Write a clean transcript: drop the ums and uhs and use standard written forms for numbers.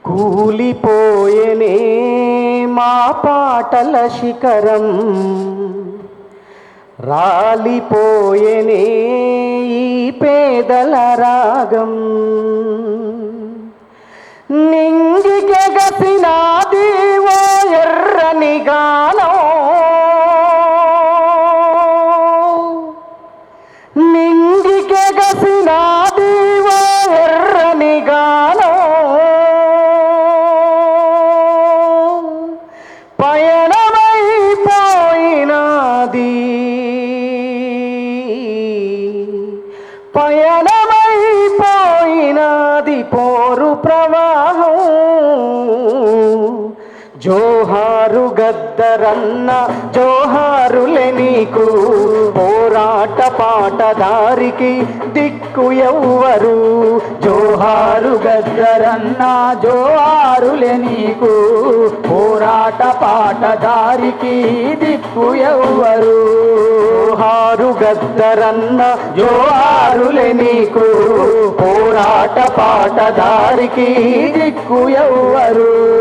కూలిపోయేనే మా పాటల శిఖరం, రాలిపోయేనే ఈ పేదల రాగం. నింగికెగసినాది ఓ ఎర్రని గానం, నింగికెగసినాది ఓ ఎర్రని గానం. పయనమైపోయినాది, పయనమైపోయినాది పోరు ప్రవాహం. జోహారు గద్దరన్న, జోహారులే నీకు, పోరాట పాటదారికి దిక్కు ఎవ్వరు. జోహారు గద్దరన్న, జోహారులే నీకు, పోరాట పాటదారికి దిక్కు ఎవ్వరు. జోహారు గద్దరన్న, జోహారులే నీకు, పోరాట పాటదారికి దిక్కు ఎవ్వరు.